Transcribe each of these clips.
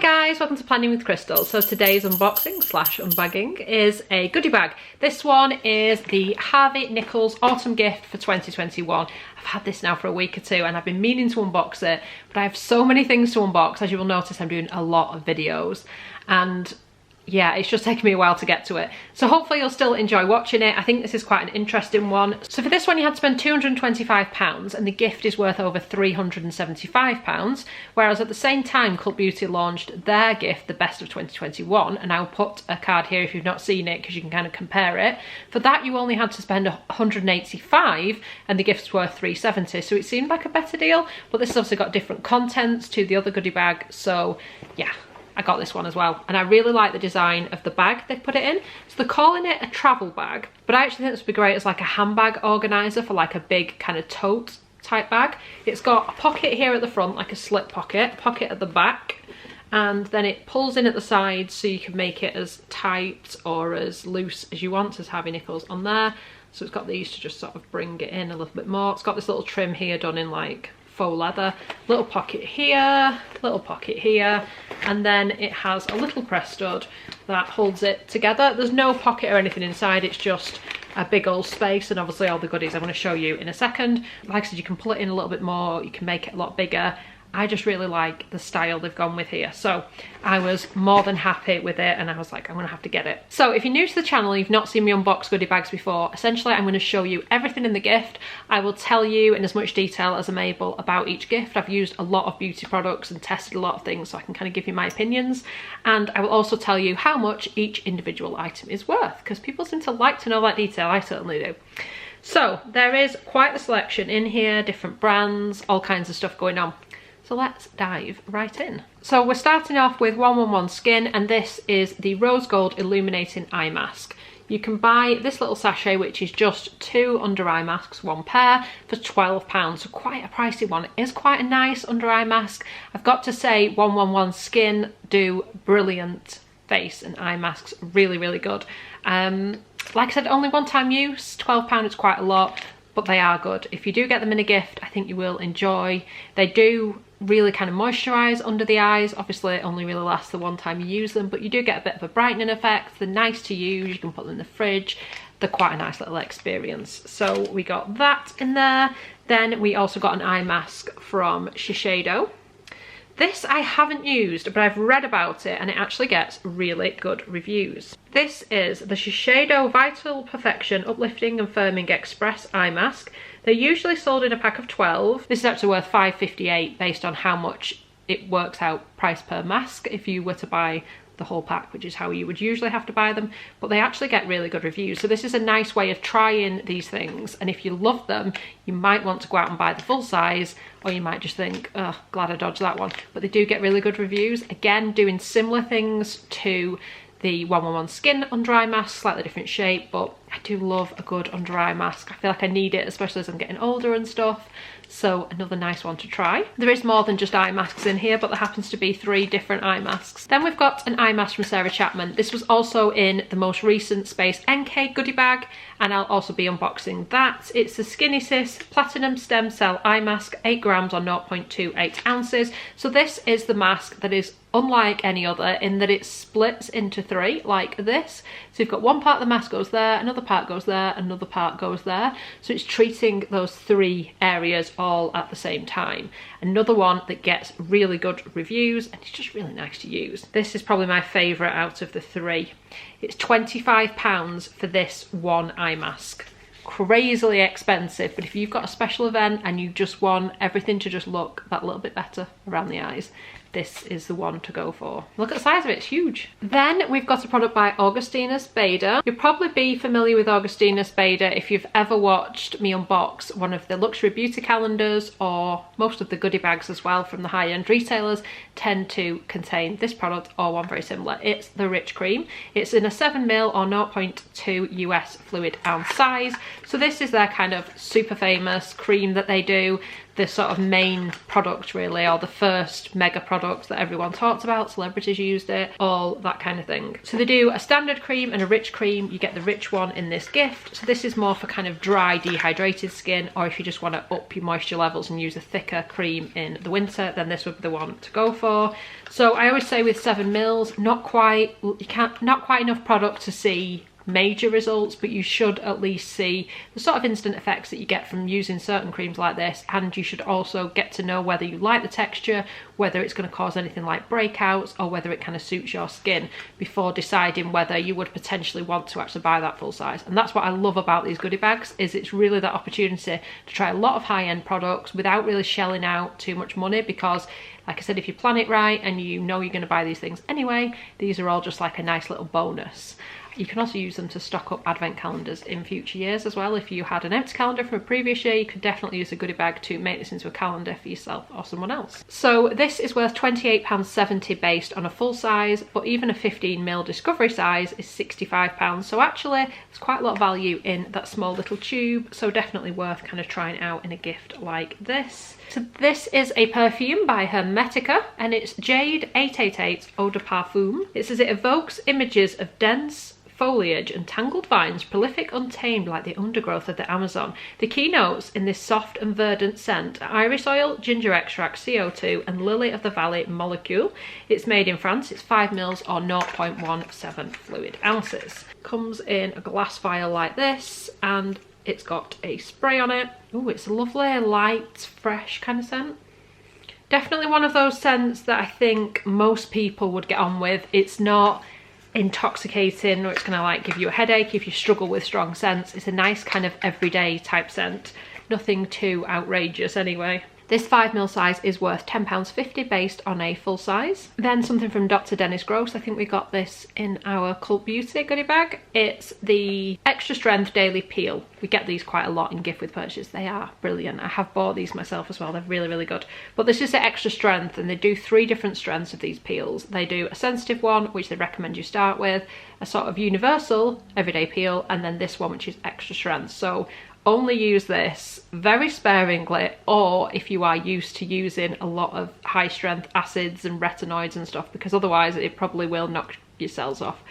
guys, welcome to Planning with Crystal. So today's unboxing slash unbagging is a goodie bag. This one is the Harvey NICHOLS Autumn Gift for 2021. I've had this now for a week or two and I've been meaning to unbox it, but I have so many things to unbox. As you will notice, I'm doing a lot of videos and yeah, it's just taken me a while to get to it. So hopefully you'll still enjoy watching it. I think this is quite an interesting one. So for this one you had to spend £225 and the gift is worth over £375, whereas at the same time Cult Beauty launched their gift, the Best of 2021, and I'll put a card here if you've not seen it because you can kind of compare it. For that you only had to spend £185 and the gift's worth £370, so it seemed like a better deal, but this has also got different contents to the other goodie bag, so yeah. I got this one as well, and I really like the design of the bag they put it in. So they're calling it a travel bag, but I actually think this would be great as like a handbag organizer for like a big kind of tote type bag. It's got a pocket here at the front, like a slip pocket at the back, and then it pulls in at the sides so you can make it as tight or as loose as you want, as Harvey NICHOLS on there. So it's got these to just sort of bring it in a little bit more. It's got this little trim here done in like faux leather, little pocket here, and then it has a little press stud that holds it together. There's no pocket or anything inside, it's just a big old space, and obviously all the goodies I'm going to show you in a second. Like I said, you can pull it in a little bit more, you can make it a lot bigger. I just really like the style they've gone with here, so I was more than happy with it and I was like, I'm gonna have to get it. So if you're new to the channel, you've not seen me unbox goodie bags before, essentially I'm going to show you everything in the gift. I will tell you in as much detail as I'm able about each gift. I've used a lot of beauty products and tested a lot of things, so I can kind of give you my opinions, and I will also tell you how much each individual item is worth, because people seem to like to know that detail. I certainly do. So there is quite a selection in here, different brands, all kinds of stuff going on. So let's dive right in. So we're starting off with 111 Skin, and this is the Rose Gold Illuminating Eye Mask. You can buy this little sachet, which is just 2 under eye masks, 1 pair, for £12, so quite a pricey one. It is quite a nice under eye mask. I've got to say 111 Skin do brilliant face and eye masks, really, really good. Like I said, only one time use, £12 is quite a lot, but they are good. If you do get them in a gift, I think you will enjoy. They do really kind of moisturize under the eyes. Obviously it only really lasts the one time you use them, but you do get a bit of a brightening effect. They're nice to use, you can put them in the fridge. They're quite a nice little experience. So we got that in there. Then we also got an eye mask from Shiseido. This I haven't used, but I've read about it and it actually gets really good reviews. This is the Shiseido Vital Perfection Uplifting and Firming Express Eye Mask. They're usually sold in a pack of 12. This is actually worth £5.58 based on how much it works out price per mask if you were to buy the whole pack, which is how you would usually have to buy them, but they actually get really good reviews. So this is a nice way of trying these things, and if you love them you might want to go out and buy the full size, or you might just think, oh, glad I dodged that one. But they do get really good reviews. Again, doing similar things to the 111 Skin under eye mask, slightly different shape, but I do love a good under eye mask. I feel like I need it, especially as I'm getting older and stuff. So another nice one to try. There is more than just eye masks in here, but there happens to be 3 different eye masks. Then we've got an eye mask from Sarah Chapman. This was also in the most recent Space NK goodie bag, and I'll also be unboxing that. It's the Skinny Sis Platinum Stem Cell Eye Mask, 8 grams or 0.28 ounces. So this is the mask that is unlike any other in that it splits into 3 like this. So you've got one part of the mask goes there, another part goes there, another part goes there. So it's treating those 3 areas all at the same time. Another one that gets really good reviews and it's just really nice to use. This is probably my favourite out of the 3. It's £25 for this one eye mask. Crazily expensive, but if you've got a special event and you just want everything to just look that little bit better around the eyes, this is the one to go for. Look at the size of it, it's huge. Then we've got a product by Augustinus Bader. You'll probably be familiar with Augustinus Bader if you've ever watched me unbox one of the luxury beauty calendars, or most of the goodie bags as well from the high-end retailers tend to contain this product or one very similar. It's the Rich Cream. It's in a 7ml or 0.2 US fluid ounce size. So this is their kind of super famous cream that they do. the sort of main product really, or the first mega product that everyone talks about. Celebrities used it, all that kind of thing. So they do a standard cream and a rich cream. You get the rich one in this gift. So this is more for kind of dry, dehydrated skin, or if you just want to up your moisture levels and use a thicker cream in the winter, then this would be the one to go for. So I always say with 7ml, not quite enough product to see major results, but you should at least see the sort of instant effects that you get from using certain creams like this, and you should also get to know whether you like the texture, whether it's going to cause anything like breakouts, or whether it kind of suits your skin before deciding whether you would potentially want to actually buy that full size. And that's what I love about these goodie bags, is it's really that opportunity to try a lot of high-end products without really shelling out too much money, because like I said, if you plan it right and you know you're going to buy these things anyway, these are all just like a nice little bonus. You can also use them to stock up advent calendars in future years as well. If you had an empty calendar from a previous year, you could definitely use a goodie bag to make this into a calendar for yourself or someone else. So this is worth £28.70 based on a full size, but even a 15ml discovery size is £65. So actually there's quite a lot of value in that small little tube, so definitely worth kind of trying out in a gift like this. So this is a perfume by Hermetica, and it's Jade 888 Eau de Parfum. It says it evokes images of dense foliage and tangled vines, prolific, untamed like the undergrowth of the Amazon. The key notes in this soft and verdant scent are iris oil, ginger extract, CO2 and lily of the valley molecule. It's made in France. It's 5ml or 0.17 fluid ounces. Comes in a glass vial like this, and it's got a spray on it. Oh, it's a lovely, light, fresh kind of scent. Definitely one of those scents that I think most people would get on with. It's not intoxicating, or it's gonna like give you a headache if you struggle with strong scents. It's a nice kind of everyday type scent. Nothing too outrageous anyway. This 5ml size is worth £10.50 based on a full size. Then something from Dr. Dennis Gross. I think we got this in our Cult Beauty goodie bag. It's the Extra Strength Daily Peel. We get these quite a lot in gift with purchase. They are brilliant. I have bought these myself as well. They're really, really good. But this is the Extra Strength, and they do 3 different strengths of these peels. They do a sensitive one, which they recommend you start with, a sort of universal everyday peel, and then this one, which is extra strength. So only use this very sparingly, or if you are used to using a lot of high strength acids and retinoids and stuff, because otherwise it probably will knock your cells off.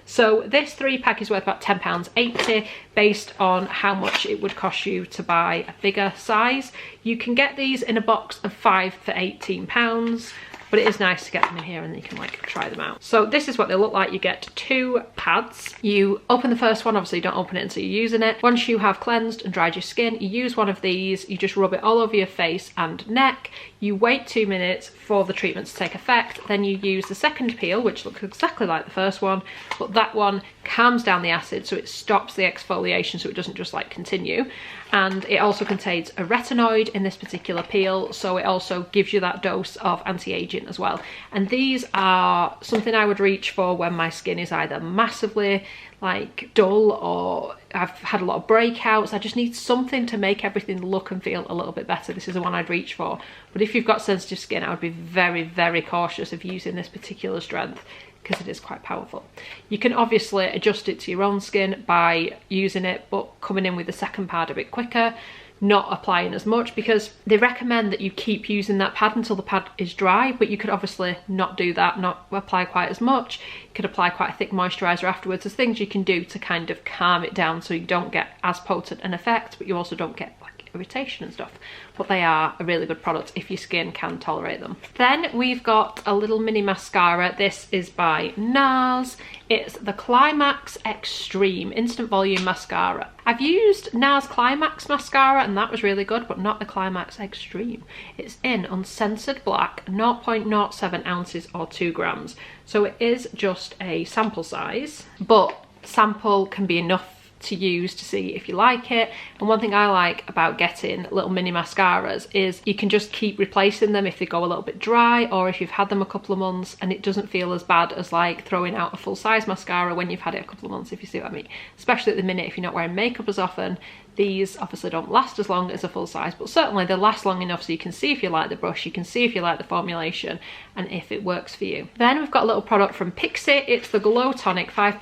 So this 3-pack is worth about £10.80 based on how much it would cost you to buy a bigger size. You can get these in a box of 5 for £18. But it is nice to get them in here and you can like try them out. So this is what they look like. You get 2 pads. You open the first one, obviously you don't open it until you're using it. Once you have cleansed and dried your skin, you use one of these, you just rub it all over your face and neck. You wait 2 minutes for the treatment to take effect. Then you use the second peel, which looks exactly like the first one, but that one calms down the acid, so it stops the exfoliation so it doesn't just like continue. And it also contains a retinoid in this particular peel, so it also gives you that dose of anti-aging as well. And these are something I would reach for when my skin is either massively like dull or I've had a lot of breakouts. I just need something to make everything look and feel a little bit better. This is the one I'd reach for. But if you've got sensitive skin, I would be very, very cautious of using this particular strength, because it is quite powerful. You can obviously adjust it to your own skin by using it, but coming in with the second pad a bit quicker, not applying as much, because they recommend that you keep using that pad until the pad is dry, but you could obviously not do that, not apply quite as much. You could apply quite a thick moisturiser afterwards. There's things you can do to kind of calm it down so you don't get as potent an effect, but you also don't get like irritation and stuff. But they are a really good product if your skin can tolerate them. Then we've got a little mini mascara. This is by NARS. It's the Climax Extreme Instant Volume Mascara. I've used NARS Climax mascara and that was really good, but not the Climax Extreme. It's in uncensored black, 0.07 ounces or 2 grams. So it is just a sample size, but sample can be enough to use to see if you like it. And one thing I like about getting little mini mascaras is you can just keep replacing them if they go a little bit dry, or if you've had them a couple of months, and it doesn't feel as bad as like throwing out a full size mascara when you've had it a couple of months, if you see what I mean. Especially at the minute if you're not wearing makeup as often. These obviously don't last as long as a full size, but certainly they last long enough so you can see if you like the brush, you can see if you like the formulation and if it works for you. Then we've got a little product from Pixi. It's the Glow Tonic 5%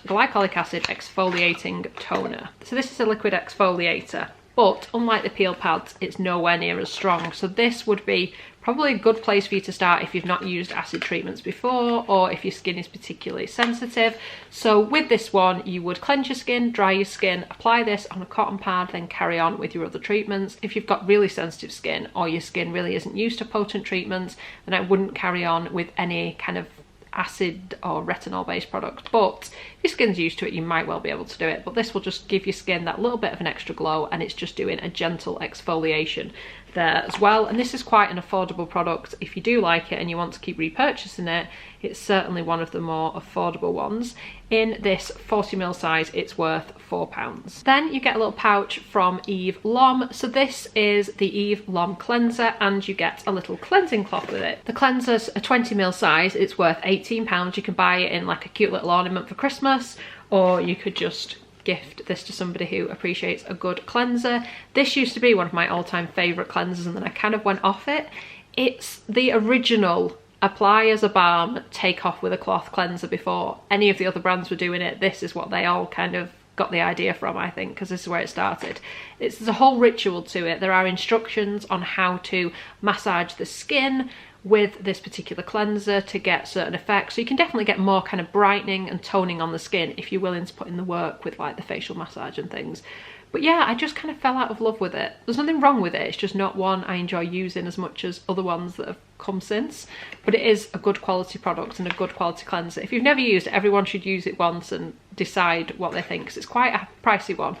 glycolic acid exfoliating toner. So this is a liquid exfoliator. but unlike the peel pads, it's nowhere near as strong. So this would be probably a good place for you to start if you've not used acid treatments before, or if your skin is particularly sensitive. So with this one, you would cleanse your skin, dry your skin, apply this on a cotton pad, then carry on with your other treatments. If you've got really sensitive skin, or your skin really isn't used to potent treatments, then I wouldn't carry on with any kind of acid or retinol based product. But if your skin's used to it, you might well be able to do it. But this will just give your skin that little bit of an extra glow, and it's just doing a gentle exfoliation there as well. And this is quite an affordable product. If you do like it and you want to keep repurchasing it, it's certainly one of the more affordable ones. In this 40ml size, it's worth £4. Then you get a little pouch from Eve Lom. So this is the Eve Lom cleanser, and you get a little cleansing cloth with it. The cleanser's a 20ml size, it's worth £18. You can buy it in like a cute little ornament for Christmas, or you could just gift this to somebody who appreciates a good cleanser. This used to be one of my all-time favourite cleansers, and then I kind of went off it. It's the original apply as a balm, take off with a cloth cleanser before any of the other brands were doing it. This is what they all kind of got the idea from, I think, because this is where it started. There's a whole ritual to it. There are instructions on how to massage the skin with this particular cleanser to get certain effects. So you can definitely get more kind of brightening and toning on the skin if you're willing to put in the work with like the facial massage and things. But yeah, I just kind of fell out of love with it. There's nothing wrong with it, it's just not one I enjoy using as much as other ones that have come since. But it is a good quality product and a good quality cleanser. If you've never used it, everyone should use it once and decide what they think, because it's quite a pricey one,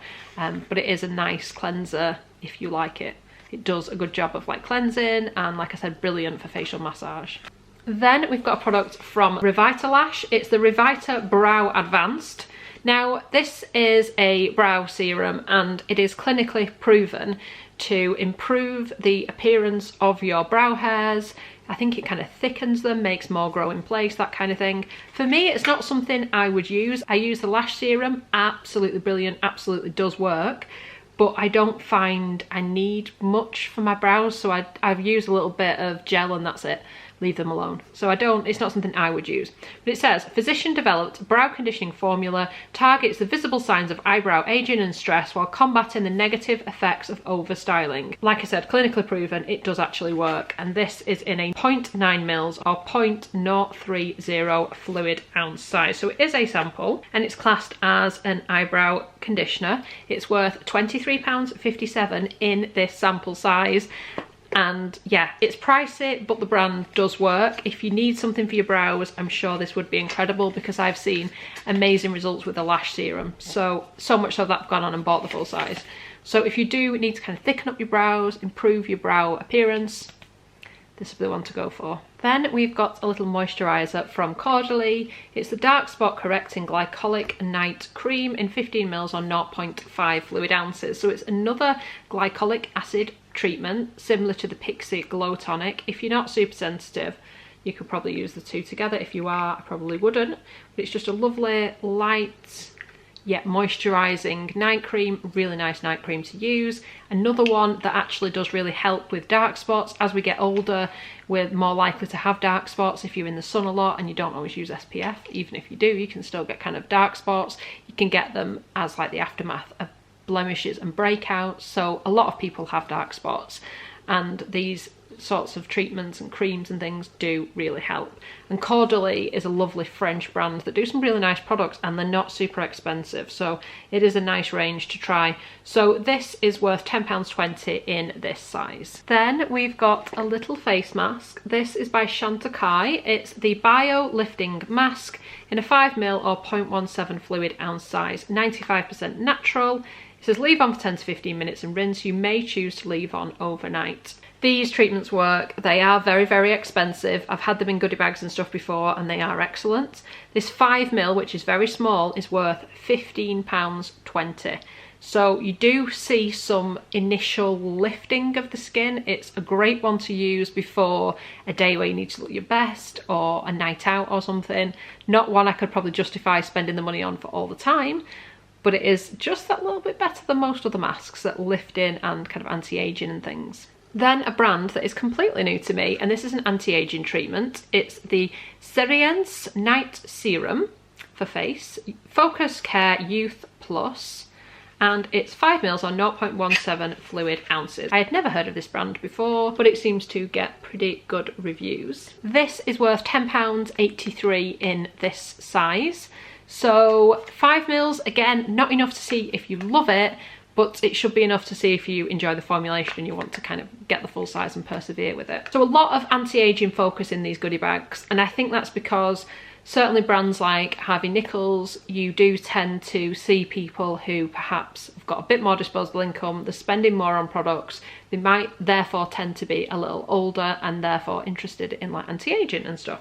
but it is a nice cleanser if you like it. It does a good job of like cleansing, and like I said, brilliant for facial massage. Then we've got a product from Revitalash. It's the Revita Brow Advanced. Now this is a brow serum, and it is clinically proven to improve the appearance of your brow hairs. I think it kind of thickens them, makes more grow in place, that kind of thing. For me, it's not something I would use. I use the lash serum, absolutely brilliant, absolutely does work. But I don't find I need much for my brows, so I've used a little bit of gel and that's it. Leave them alone. So it's not something I would use. But it says, physician developed brow conditioning formula targets the visible signs of eyebrow aging and stress while combating the negative effects of over styling. Like I said, clinically proven, it does actually work. And this is in a 0.9 mils or 0.030 fluid ounce size. So it is a sample, and it's classed as an eyebrow conditioner. It's worth £23.57 in this sample size. And yeah, it's pricey, but the brand does work. If you need something for your brows, I'm sure this would be incredible, because I've seen amazing results with the lash serum. So much so that I've gone on and bought the full size. So if you do need to kind of thicken up your brows, improve your brow appearance, this is the one to go for. Then we've got a little moisturiser from Caudalie. It's the Dark Spot Correcting Glycolic Night Cream in 15 mils or 0.5 fluid ounces. So it's another glycolic acid treatment similar to the Pixie Glow Tonic. If you're not super sensitive, you could probably use the two together. If you are, I probably wouldn't. But it's just a lovely, light, yet moisturising night cream. Really nice night cream to use. Another one that actually does really help with dark spots. As we get older, we're more likely to have dark spots. If you're in the sun a lot and you don't always use SPF, even if you do, you can still get kind of dark spots. You can get them as like the aftermath of blemishes and breakouts. So a lot of people have dark spots, and these sorts of treatments and creams and things do really help. And Caudalie is a lovely French brand that do some really nice products, and they're not super expensive, so it is a nice range to try. So this is worth £10.20 in this size. Then we've got a little face mask. This is by Chantecaille. It's the Bio Lifting Mask in a 5ml or 0.17 fluid ounce size, 95% natural. It says leave on for 10 to 15 minutes and rinse. You may choose to leave on overnight. These treatments work. They are very, very expensive. I've had them in goodie bags and stuff before, and they are excellent. This 5ml, which is very small, is worth £15.20. So you do see some initial lifting of the skin. It's a great one to use before a day where you need to look your best, or a night out or something. Not one I could probably justify spending the money on for all the time, but it is just that little bit better than most other masks that lift in and kind of anti-aging and things. Then a brand that is completely new to me, and this is an anti-aging treatment. It's the Serience Night Serum for face, Focus Care Youth Plus, and it's 5ml or 0.17 fluid ounces. I had never heard of this brand before, but it seems to get pretty good reviews. This is worth £10.83 in this size. So 5ml, again, not enough to see if you love it, but it should be enough to see if you enjoy the formulation and you want to kind of get the full size and persevere with it. So a lot of anti-aging focus in these goodie bags, and I think that's because certainly brands like HARVEY, NICHOLS, you do tend to see people who perhaps have got a bit more disposable income, they're spending more on products, they might therefore tend to be a little older and therefore interested in like anti-aging and stuff.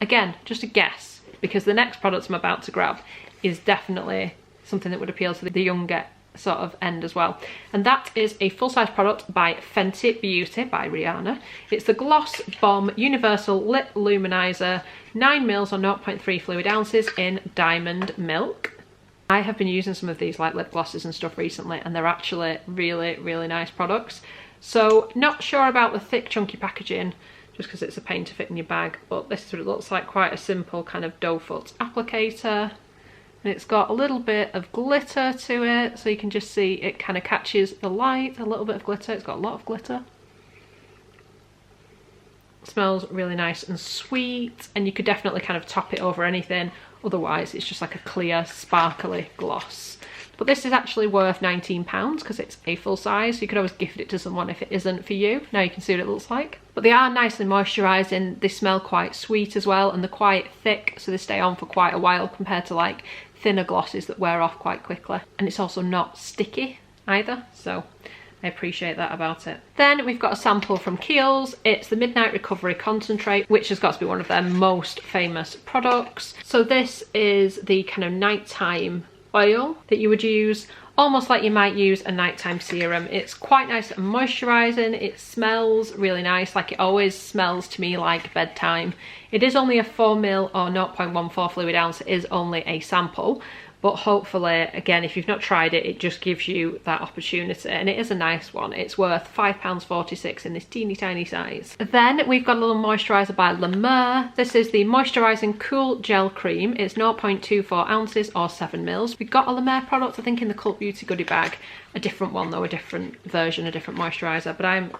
Again, just a guess, because the next product I'm about to grab is definitely something that would appeal to the younger sort of end as well, and that is a full-size product by Fenty Beauty by Rihanna. It's the Gloss Bomb Universal Lip Luminizer, 9ml or 0.3 fluid ounces in Diamond Milk. I have been using some of these like lip glosses and stuff recently, and they're actually really nice products. So not sure about the thick chunky packaging just because it's a pain to fit in your bag, but this is what it looks like, quite a simple kind of doe foot applicator. And it's got a little bit of glitter to it, so you can just see it kind of catches the light, a little bit of glitter. It's got a lot of glitter. It smells really nice and sweet, and you could definitely kind of top it over anything. Otherwise, it's just like a clear, sparkly gloss. But this is actually worth £19 because it's a full size. You could always gift it to someone if it isn't for you. Now you can see what it looks like. But they are nicely moisturising. They smell quite sweet as well, and they're quite thick, so they stay on for quite a while compared to like thinner glosses that wear off quite quickly. And it's also not sticky either, so I appreciate that about it. Then we've got a sample from Kiehls. It's the Midnight Recovery Concentrate, which has got to be one of their most famous products. So this is the kind of nighttime oil that you would use, almost like you might use a nighttime serum. It's quite nice and moisturising. It smells really nice, like it always smells to me like bedtime. It is only a 4ml or 0.14 fluid ounce. It is only a sample, but hopefully, again, if you've not tried it, it just gives you that opportunity, and it is a nice one. It's worth £5.46 in this teeny tiny size. Then we've got a little moisturiser by Lemur. This is the Moisturising Cool Gel Cream. It's 0.24 ounces or 7ml. We've got a Lemur product, I think, in the Cult Beauty goodie bag. A different one though, a different version, a different moisturiser. But I'm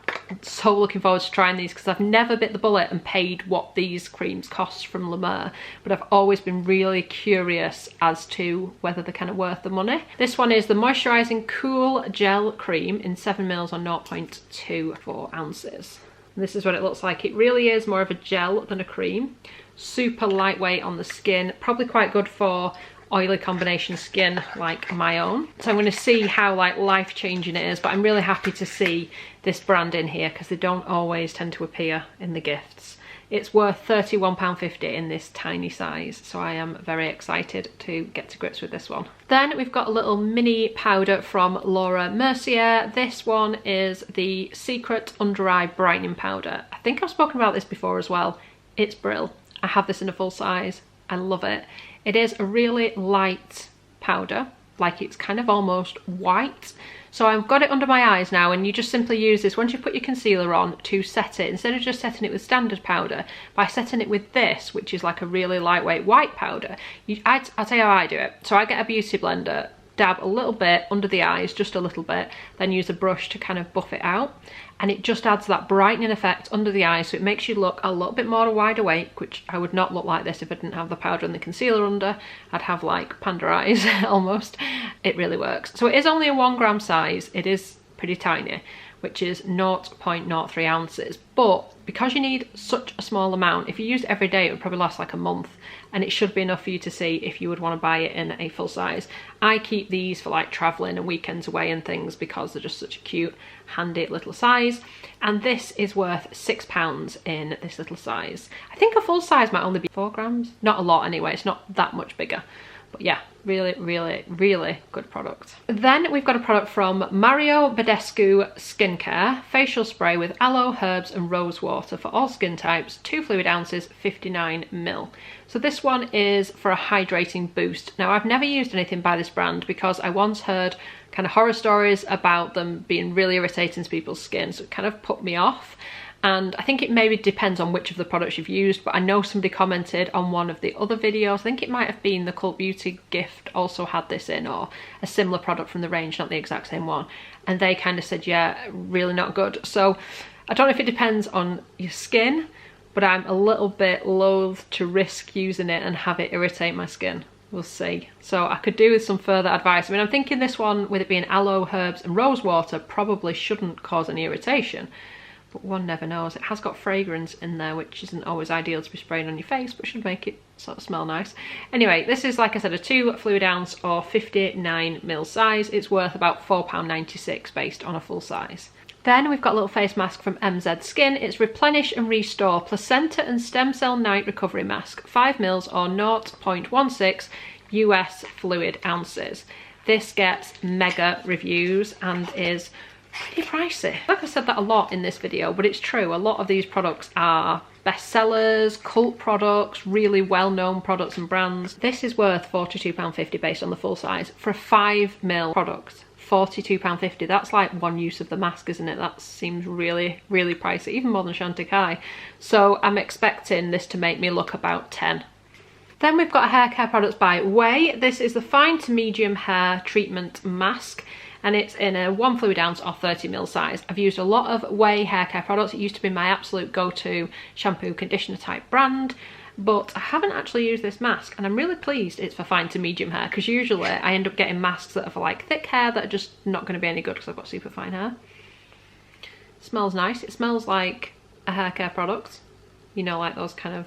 so looking forward to trying these because I've never bit the bullet and paid what these creams cost from Lemur. But I've always been really curious as to whether they're kind of worth the money. This one is the Moisturising Cool Gel Cream in 7ml or 0.24 ounces. And this is what it looks like. It really is more of a gel than a cream. Super lightweight on the skin, probably quite good for oily combination skin like my own. So I'm going to see how like life-changing it is, but I'm really happy to see this brand in here because they don't always tend to appear in the gifts. It's worth £31.50 in this tiny size, so I am very excited to get to grips with this one. Then we've got a little mini powder from Laura Mercier. This one is the Secret Under Eye Brightening Powder. I think I've spoken about this before as well. It's brill. I have this in a full size. I love it. It is a really light powder, like it's kind of almost white. So I've got it under my eyes now, and you just simply use this once you put your concealer on to set it. Instead of just setting it with standard powder, by setting it with this, which is like a really lightweight white powder, I'll tell you how I do it. So I get a beauty blender, dab a little bit under the eyes, just a little bit, then use a brush to kind of buff it out. And it just adds that brightening effect under the eyes, so it makes you look a little bit more wide awake, which I would not look like this if I didn't have the powder and the concealer under. I'd have like panda eyes almost. It really works. So it is only a 1 gram size. It is pretty tiny, which is 0.03 ounces. But because you need such a small amount, if you use it every day, it would probably last like a month, and it should be enough for you to see if you would want to buy it in a full size. I keep these for like traveling and weekends away and things because they're just such a cute, handy little size. And this is worth £6 in this little size. I think a full size might only be 4 grams. Not a lot anyway, it's not that much bigger. But yeah, really good product. Then we've got a product from Mario Badescu Skincare, facial spray with aloe, herbs and rose water for all skin types, 2 fluid ounces, 59ml. So this one is for a hydrating boost. Now I've never used anything by this brand because I once heard kind of horror stories about them being really irritating to people's skin, so it kind of put me off. And I think it maybe depends on which of the products you've used, but I know somebody commented on one of the other videos, I think it might have been the Cult Beauty gift also had this in, or a similar product from the range, not the exact same one, and they kind of said, yeah, really not good. So I don't know if it depends on your skin, but I'm a little bit loath to risk using it and have it irritate my skin. We'll see. So I could do with some further advice. I mean, I'm thinking this one, with it being aloe, herbs and rose water, probably shouldn't cause any irritation, but one never knows. It has got fragrance in there, which isn't always ideal to be spraying on your face, but should make it sort of smell nice. Anyway, this is, like I said, a 2 fluid ounce or 59ml size. It's worth about £4.96 based on a full size. Then we've got a little face mask from MZ Skin. It's Replenish and Restore Placenta and Stem Cell Night Recovery Mask, 5ml or 0.16 US fluid ounces. This gets mega reviews and is pretty pricey. Like I said that a lot in this video, but it's true. A lot of these products are bestsellers, cult products, really well-known products and brands. This is worth £42.50 based on the full size for a 5ml product. £42.50. That's like one use of the mask, isn't it? That seems really, really pricey, even more than Chantecaille. So I'm expecting this to make me look about 10. Then we've got a hair care products by Way. This is the fine to medium hair treatment mask, and it's in a 1 fluid ounce or 30ml size. I've used a lot of Way hair care products. It used to be my absolute go-to shampoo conditioner type brand, but I haven't actually used this mask, and I'm really pleased it's for fine to medium hair, because usually I end up getting masks that are for like thick hair that are just not going to be any good because I've got super fine hair. It smells nice. It smells like a hair care product, you know, like those kind of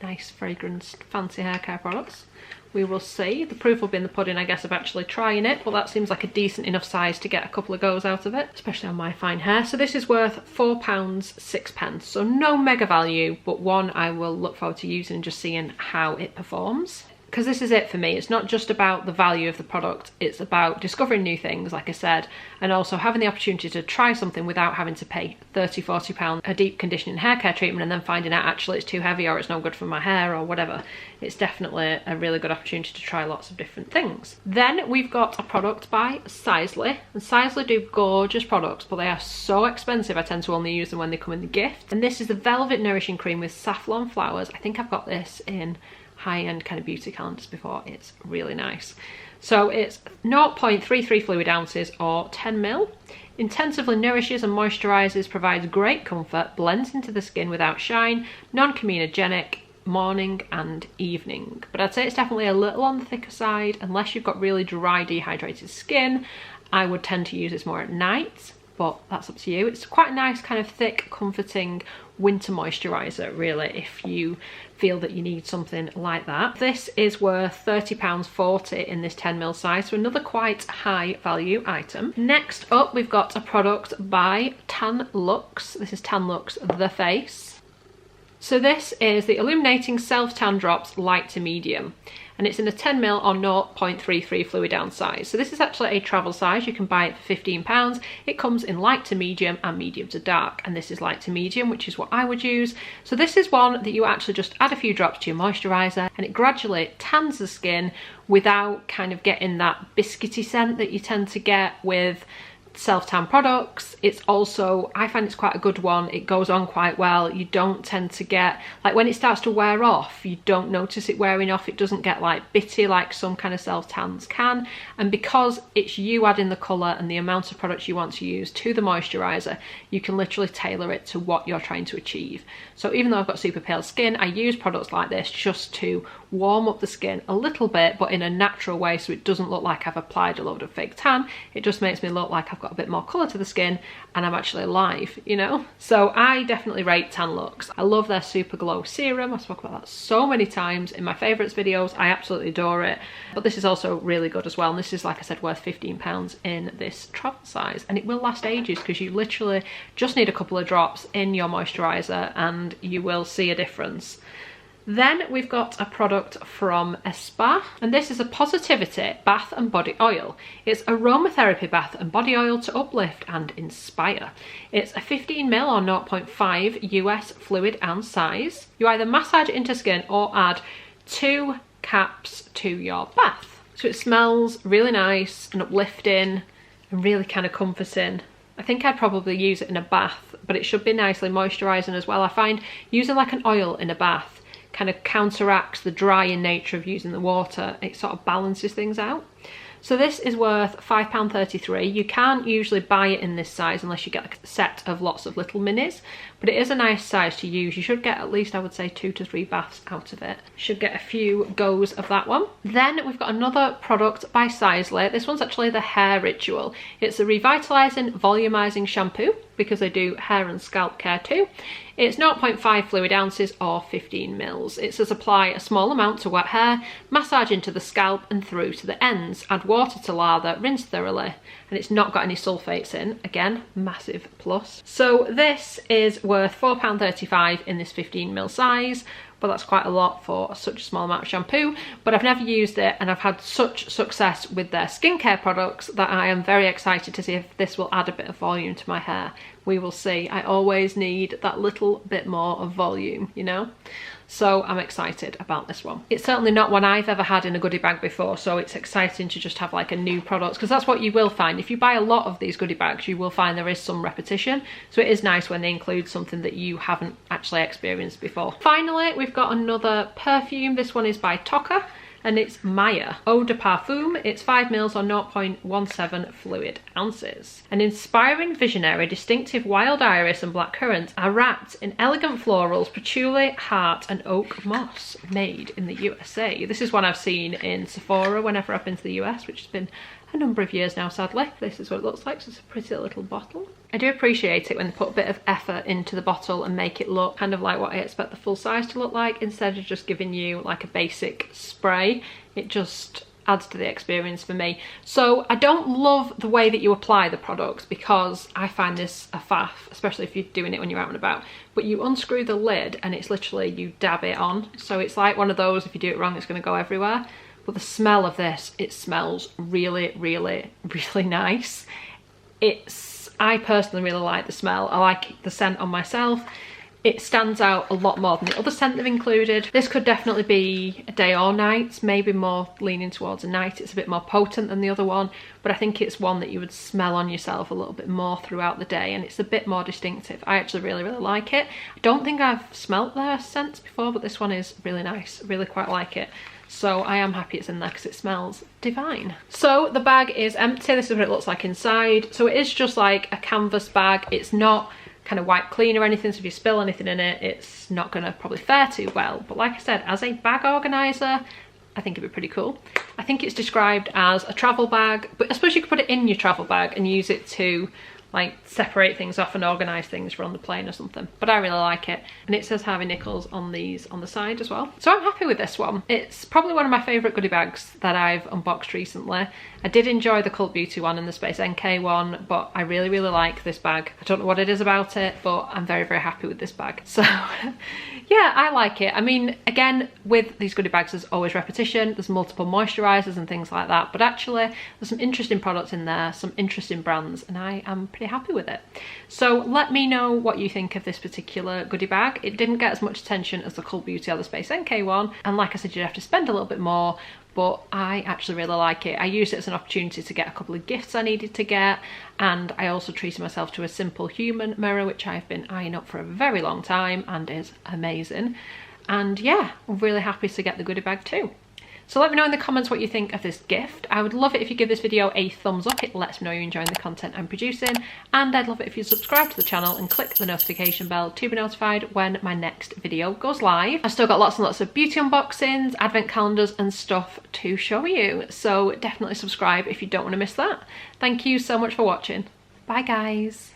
nice fragranced fancy hair care products. We will see. The proof will be in the pudding, I guess, of actually trying it, but that seems like a decent enough size to get a couple of goes out of it, especially on my fine hair. So this is worth £4.06, so no mega value, but one I will look forward to using and just seeing how it performs. Because this is it for me. It's not just about the value of the product, it's about discovering new things, like I said, and also having the opportunity to try something without having to pay £30–40 a deep conditioning hair care treatment and then finding out actually it's too heavy or it's no good for my hair or whatever. It's definitely a really good opportunity to try lots of different things. Then we've got a product by Seisler, and Seisler do gorgeous products, but they are so expensive I tend to only use them when they come in the gift. And this is the Velvet Nourishing Cream with Saffron Flowers. I think I've got this in high-end kind of beauty calendars before. It's really nice. So it's 0.33 fluid ounces or 10ml. Intensively nourishes and moisturizes, provides great comfort, blends into the skin without shine, non-comedogenic, morning and evening. But I'd say it's definitely a little on the thicker side. Unless you've got really dry, dehydrated skin, I would tend to use this more at night, but that's up to you. It's quite a nice kind of thick, comforting winter moisturizer, really, if you feel that you need something like that. This is worth £30.40 in this 10ml size, so another quite high value item. Next up, we've got a product by Tan Luxe. This is Tan Luxe The Face. So this is the Illuminating Self Tan Drops Light to Medium, and it's in a 10ml or 0.33 fluid ounce size. So this is actually a travel size. You can buy it for £15. It comes in light to medium and medium to dark, and this is light to medium, which is what I would use. So this is one that you actually just add a few drops to your moisturizer and it gradually tans the skin without kind of getting that biscuity scent that you tend to get with self-tan products. It's also, I find it's quite a good one. It goes on quite well. You don't tend to get, like when it starts to wear off, you don't notice it wearing off. It doesn't get like bitty like some kind of self-tans can. And because it's you adding the colour and the amount of products you want to use to the moisturiser, you can literally tailor it to what you're trying to achieve. So even though I've got super pale skin, I use products like this just to warm up the skin a little bit, but in a natural way, so it doesn't look like I've applied a load of fake tan. It just makes me look like I've got a bit more colour to the skin and I'm actually alive, you know? So I definitely rate Tan Luxe. I love their Super Glow Serum. I've spoken about that so many times in my favourites videos. I absolutely adore it. But this is also really good as well. And this is, like I said, worth £15 in this travel size. And it will last ages because you literally just need a couple of drops in your moisturiser and you will see a difference. Then we've got a product from espa, and this is a Positivity Bath and Body Oil. It's aromatherapy bath and body oil to uplift and inspire. It's a 15ml or 0.5 US fluid ounce size. You either massage it into skin or add 2 caps to your bath. So it smells really nice and uplifting and really kind of comforting. I think I'd probably use it in a bath, but it should be nicely moisturising as well. I find using like an oil in a bath kind of counteracts the drying nature of using the water. It sort of balances things out. So this is worth £5.33. You can't usually buy it in this size unless you get a set of lots of little minis, but it is a nice size to use. You should get at least, I would say, 2 to 3 baths out of it. You should get a few goes of that one. Then we've got another product by Seisler. This one's actually the Hair Ritual. It's a revitalising, volumizing shampoo, because they do hair and scalp care too. It's 0.5 fluid ounces or 15 mils. It says apply a small amount to wet hair, massage into the scalp and through to the ends, add water to lather, rinse thoroughly, and it's not got any sulfates in. Again, massive plus. So this is worth £4.35 in this 15 mil size, but that's quite a lot for such a small amount of shampoo. But I've never used it, and I've had such success with their skincare products that I am very excited to see if this will add a bit of volume to my hair. We will see. I always need that little bit more of volume, you know? So I'm excited about this one. It's certainly not one I've ever had in a goodie bag before, so it's exciting to just have like a new product, because that's what you will find. If you buy a lot of these goodie bags, you will find there is some repetition. So it is nice when they include something that you haven't actually experienced before. Finally, we've got another perfume. This one is by Toka, and it's Maya Eau de Parfum. It's 5 mils or 0.17 fluid ounces. An inspiring visionary, distinctive wild iris and blackcurrant are wrapped in elegant florals, patchouli, heart and oak moss, made in the USA. This is one I've seen in Sephora whenever I've been to the US, which has been a number of years now, sadly. This is what it looks like, so it's a pretty little bottle. I do appreciate it when they put a bit of effort into the bottle and make it look kind of like what I expect the full size to look like, instead of just giving you like a basic spray. It just adds to the experience for me. So I don't love the way that you apply the products, because I find this a faff, especially if you're doing it when you're out and about. But you unscrew the lid and it's literally, you dab it on. So it's like one of those, if you do it wrong, it's going to go everywhere. But the smell of this, it smells really, really, really nice. I personally really like the smell. I like the scent on myself. It stands out a lot more than the other scent they've included. This could definitely be a day or night, maybe more leaning towards a night. It's a bit more potent than the other one, but I think it's one that you would smell on yourself a little bit more throughout the day, and it's a bit more distinctive. I actually really, really like it. I don't think I've smelt their scents before, but this one is really nice. I really quite like it. So I am happy it's in there because it smells divine. So the bag is empty. This is what it looks like inside. So it is just like a canvas bag. It's not kind of wipe clean or anything, so if you spill anything in it, it's not going to probably fare too well. But like I said, as a bag organiser, I think it'd be pretty cool. I think it's described as a travel bag, but I suppose you could put it in your travel bag and use it to like separate things off and organise things for on the plane or something. But I really like it, and it says Harvey Nichols on these on the side as well. So I'm happy with this one. It's probably one of my favourite goodie bags that I've unboxed recently. I did enjoy the Cult Beauty one and the Space NK one, but I really, really like this bag. I don't know what it is about it, but I'm very, very happy with this bag. So yeah, I like it. I mean, again, with these goodie bags, there's always repetition. There's multiple moisturisers and things like that, but actually there's some interesting products in there, some interesting brands, and I am pretty happy with it. So let me know what you think of this particular goodie bag. It didn't get as much attention as the Cult Beauty or the Space NK one, and like I said, you'd have to spend a little bit more, but I actually really like it. I used it as an opportunity to get a couple of gifts I needed to get, and I also treated myself to a simple human mirror, which I've been eyeing up for a very long time and is amazing. And yeah, I'm really happy to get the goodie bag too. So let me know in the comments what you think of this gift. I would love it if you give this video a thumbs up. It lets me know you're enjoying the content I'm producing. And I'd love it if you subscribe to the channel and click the notification bell to be notified when my next video goes live. I've still got lots and lots of beauty unboxings, advent calendars and stuff to show you. So definitely subscribe if you don't want to miss that. Thank you so much for watching. Bye guys.